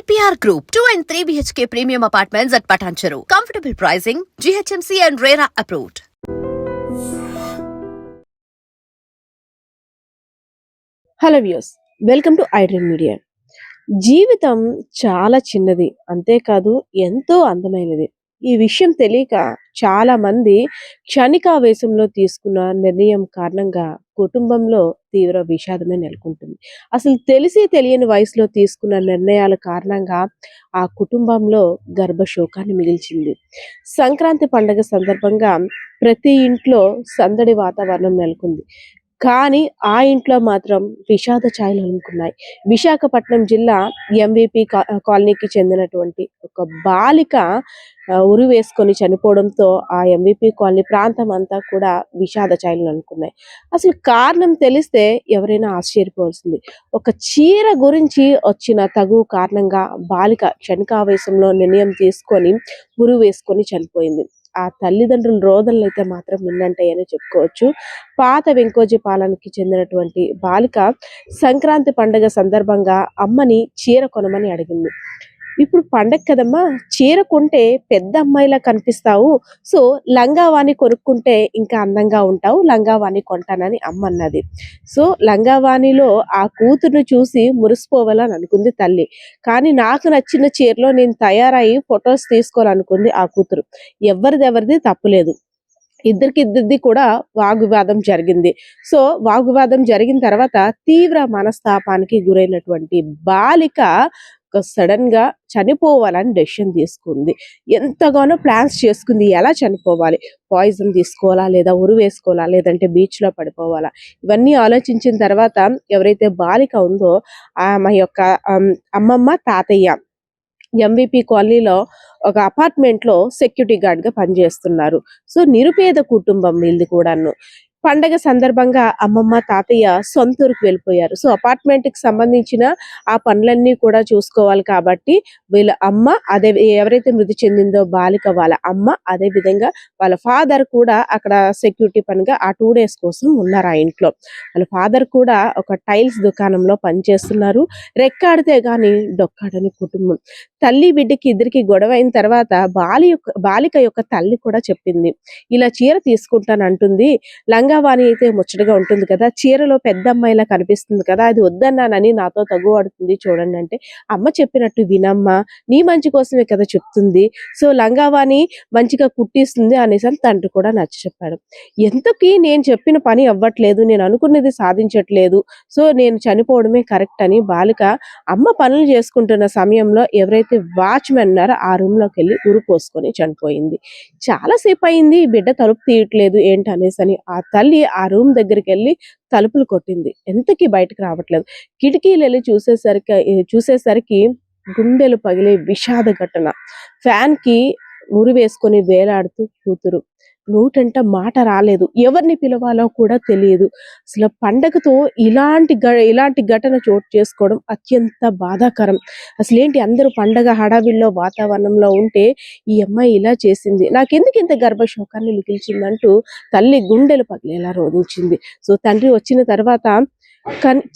APR Group, 2 and 3 BHK premium apartments at Patancheru. Comfortable pricing, GHMC and RERA approved. Hello views, welcome to iDream media. జీవితం చాలా చిన్నది, అంతేకాదు ఎంతో అందమైనది. ఈ విషయం తెలియక చాలా మంది క్షణికావేశంలో తీసుకున్న నిర్ణయం కారణంగా కుటుంబంలో తీవ్ర విషాదమే నెలకొంటుంది. అసలు తెలిసి తెలియని వయసులో తీసుకున్న నిర్ణయాల కారణంగా ఆ కుటుంబంలో గర్భశోకాన్ని మిగిల్చింది. సంక్రాంతి పండుగ సందర్భంగా ప్రతి ఇంట్లో సందడి వాతావరణం నెలకొంది. కానీ ఆ ఇంట్లో మాత్రం విషాద ఛాయలు అలుముకున్నాయి. విశాఖపట్నం జిల్లా ఎంవిపి కాలనీకి చెందినటువంటి ఒక బాలిక ఉరి వేసుకొని చనిపోవడంతో ఆ ఎంవిపి కాలనీ ప్రాంతం అంతా కూడా విషాద ఛాయలు అనుకున్నాయి. అసలు కారణం తెలిస్తే ఎవరైనా ఆశ్చర్యపోవాల్సింది. ఒక చీర గురించి వచ్చిన తగు కారణంగా బాలిక క్షణికావేశంలో నిర్ణయం తీసుకొని ఉరి వేసుకొని చనిపోయింది. ఆ తల్లిదండ్రుల రోదనలు అయితే మాత్రం విన్నంటాయని చెప్పుకోవచ్చు. పాత వెంకోజీ పాలనకి చెందినటువంటి బాలిక సంక్రాంతి పండుగ సందర్భంగా అమ్మని చీర కొనమని అడిగింది. ఇప్పుడు పండగ కదమ్మా, చీర కొంటే పెద్ద అమ్మాయిలా కనిపిస్తావు, సో లంగావాణి కొనుక్కుంటే ఇంకా అందంగా ఉంటావు, లంగావాణి కొంటానని అమ్మ అన్నది. సో లంగావాణిలో ఆ కూతురుని చూసి మురిసిపోవాలని అనుకుంది తల్లి. కానీ నాకు నచ్చిన చీరలో నేను తయారయ్యి ఫొటోస్ తీసుకోవాలనుకుంది ఆ కూతురు. ఎవరిది తప్పులేదు. ఇద్దరిది కూడా వాగ్వివాదం జరిగింది. సో వాగ్వివాదం జరిగిన తర్వాత తీవ్ర మనస్తాపానికి గురైనటువంటి బాలిక సడన్ గా చనిపోవాలని డెసిషన్ తీసుకుంది. ఎంతగానో ప్లాన్స్ చేసుకుంది. ఎలా చనిపోవాలి, పాయిజన్ తీసుకోవాలా, లేదా ఉరి వేసుకోవాలా, లేదంటే బీచ్ లో పడిపోవాలా, ఇవన్నీ ఆలోచించిన తర్వాత ఎవరైతే బాలిక ఉందో ఆమె యొక్క అమ్మమ్మ తాతయ్య ఎంవిపి కాలనీలో ఒక అపార్ట్మెంట్ లో సెక్యూరిటీ గార్డ్ గా పనిచేస్తున్నారు. సో నిరుపేద కుటుంబం వీళ్ళది కూడాను. పండగ సందర్భంగా అమ్మమ్మ తాతయ్య సొంత ఊరికి వెళ్ళిపోయారు. సో అపార్ట్మెంట్ కి సంబంధించిన ఆ పనులన్నీ కూడా చూసుకోవాలి కాబట్టి వీళ్ళ అమ్మ, అదే ఎవరైతే మృతి చెందిందో బాలిక వాళ్ళ అమ్మ, అదే విధంగా వాళ్ళ ఫాదర్ కూడా అక్కడ సెక్యూరిటీ పనిగా ఆ 2 days కోసం ఉన్నారు ఆ ఇంట్లో. వాళ్ళ ఫాదర్ కూడా ఒక టైల్స్ దుకాణంలో పనిచేస్తున్నారు. రెక్కాడితే గాని డొక్కాడని కుటుంబం. తల్లి బిడ్డకి ఇద్దరికి గొడవ అయిన తర్వాత బాలిక యొక్క తల్లి కూడా చెప్పింది, ఇలా చీర తీసుకుంటానంటుంది, లంగావాణి అయితే ముచ్చటగా ఉంటుంది కదా, చీరలో పెద్ద అమ్మాయిలా కనిపిస్తుంది కదా, అది వద్దన్నానని నాతో తగువాడుతుంది చూడండి అంటే, అమ్మ చెప్పినట్టు వినమ్మా, నీ మంచి కోసమే కదా చెప్తుంది, సో లంగావాణి మంచిగా కుట్టిస్తుంది అనేసి అని తండ్రి కూడా నచ్చ చెప్పాడు. ఎంతకీ నేను చెప్పిన పని అవ్వట్లేదు, నేను అనుకున్నది సాధించట్లేదు, సో నేను చనిపోవడమే కరెక్ట్ అని బాలిక అమ్మ పనులు చేసుకుంటున్న సమయంలో ఎవరైతే వాచ్మెన్ ఉన్నారో ఆ రూమ్ లోకి వెళ్ళి ఉరి పోసుకొని చనిపోయింది. చాలాసేపు అయింది, బిడ్డ తలుపు తీయట్లేదు ఏంటి అనేసి అని ఆ తల్లి ఆ రూమ్ దగ్గరికి వెళ్ళి తలుపులు కొట్టింది. ఎంతకీ బయటకు రావట్లేదు. కిటికీలు వెళ్ళి చూసేసరికి గుండెలు పగిలే విషాద ఘటన. ఫ్యాన్ కి ఉరి వేసుకొని వేలాడుతూ కూతురు. నోటంట మాట రాలేదు, ఎవరిని పిలవాలో కూడా తెలియదు. అసలు పండగతో ఇలాంటి ఘటన చోటు చేసుకోవడం అత్యంత బాధాకరం. అసలేంటి అందరూ పండగ హడావిడిలో వాతావరణంలో ఉంటే ఈ అమ్మాయి ఇలా చేసింది, నాకెందుకు ఇంత గర్భశోకాన్ని మిగిల్చిందంటూ తల్లి గుండెలు పగిలేలా రోధించింది. సో తండ్రి వచ్చిన తర్వాత,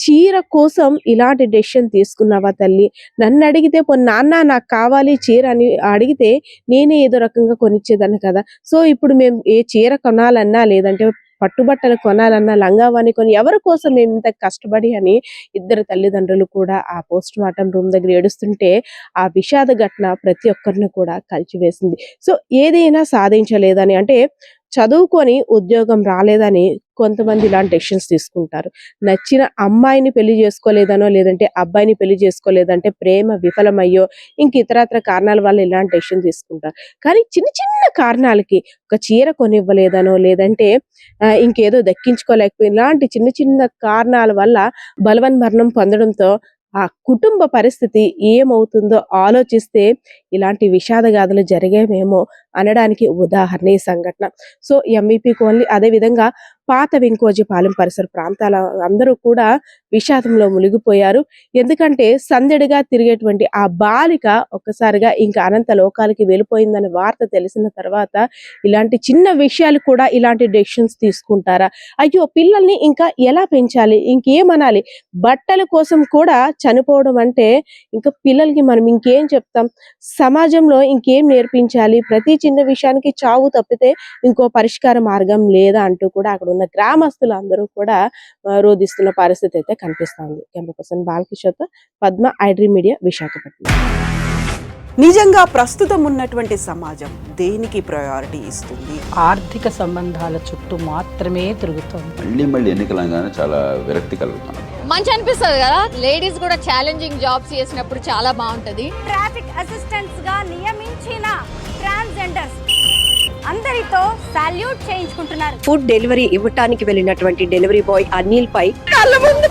చీర కోసం ఇలాంటి డెసిషన్ తీసుకున్నావా తల్లి, నన్ను అడిగితే నాన్న నాకు కావాలి చీర అని అడిగితే నేనే ఏదో రకంగా కొనిచ్చేదాన్ని కదా, సో ఇప్పుడు మేము ఏ చీర కొనాలన్నా లేదంటే పట్టుబట్టలు కొనాలన్నా లంగావాణి కొని ఎవరి కోసం మేము ఇంత కష్టపడి అని ఇద్దరు తల్లిదండ్రులు కూడా ఆ పోస్ట్ మార్టం రూమ్ దగ్గర ఏడుస్తుంటే ఆ విషాద ఘటన ప్రతి ఒక్కరిని కూడా కలిచివేసింది. సో ఏదైనా సాధించలేదని, అంటే చదువుకొని ఉద్యోగం రాలేదని కొంతమంది ఇలాంటి డెసిషన్స్ తీసుకుంటారు. నచ్చిన అమ్మాయిని పెళ్లి చేసుకోలేదనో, లేదంటే అబ్బాయిని పెళ్లి చేసుకోలేదంటే ప్రేమ విఫలమయ్యో, ఇంక ఇతరత్ర కారణాల వల్ల ఇలాంటి డెసిషన్ తీసుకుంటారు. కానీ చిన్న చిన్న కారణాలకి, ఒక చీర కొనివ్వలేదనో, లేదంటే ఇంకేదో దక్కించుకోలేకపోయి ఇలాంటి చిన్న చిన్న కారణాల వల్ల బలవన్మరణం పొందడంతో ఆ కుటుంబ పరిస్థితి ఏమవుతుందో ఆలోచిస్తే ఇలాంటి విషాద గాథలు జరిగేవేమో అనడానికి ఉదాహరణ ఈ సంఘటన. సో ఎంవిపి కాలనీ అదేవిధంగా పాత వెంకోజీపాలెం పరిసర ప్రాంతాల అందరూ కూడా విషాదంలో మునిగిపోయారు. ఎందుకంటే సందడిగా తిరిగేటువంటి ఆ బాలిక ఒక్కసారిగా ఇంకా అనంత లోకాలకి వెళ్ళిపోయిందనే వార్త తెలిసిన తర్వాత ఇలాంటి చిన్న విషయాలు కూడా ఇలాంటి డెసిషన్స్ తీసుకుంటారా? అయ్యో పిల్లల్ని ఇంకా ఎలా పెంచాలి, ఇంకేమనాలి, బట్టల కోసం కూడా చనిపోవడం అంటే ఇంకా పిల్లలకి మనం ఇంకేం చెప్తాం, సమాజంలో ఇంకేం నేర్పించాలి, ప్రతి చిన్న విషయానికి చావు తప్పితే ఇంకో పరిష్కార మార్గం లేదా అంటూ కూడా అక్కడ ఉన్న గ్రామస్తులు అందరూ కూడా రోధిస్తున్న పరిస్థితి అయితే కనిపిస్తుంది. కెమెరా పర్సన్ బాలకిషోర్తో పద్మ, ఐడ్రీమ్ మీడియా, విశాఖపట్నం. నిజంగా ప్రస్తుతం ఉన్నటువంటి సమాజం దేనికి ప్రయారిటీ ఇస్తుంది? ఆర్థిక సంబంధాల చుట్టూ మాత్రమే తిరుగుతోంది. మళ్ళీ ఎన్నికలంగానే చాలా విరక్తి కలుగుతున్నాం. మంచి అనిపిస్తుంది కదా, లేడీస్ కూడా ఛాలెంజింగ్ జాబ్స్ చేసినప్పుడు చాలా బాగుంటది. ట్రాఫిక్ అసిస్టెంట్స్ గా నియమించిన ట్రాన్స్జెండర్స్ అందరితో సాల్యూట్ చేయించుకుంటున్నారు. ఫుడ్ డెలివరీ ఇవ్వటానికి వెళ్ళినటువంటి డెలివరీ బాయ్ అనిల్ పై కళ్ళ ముందు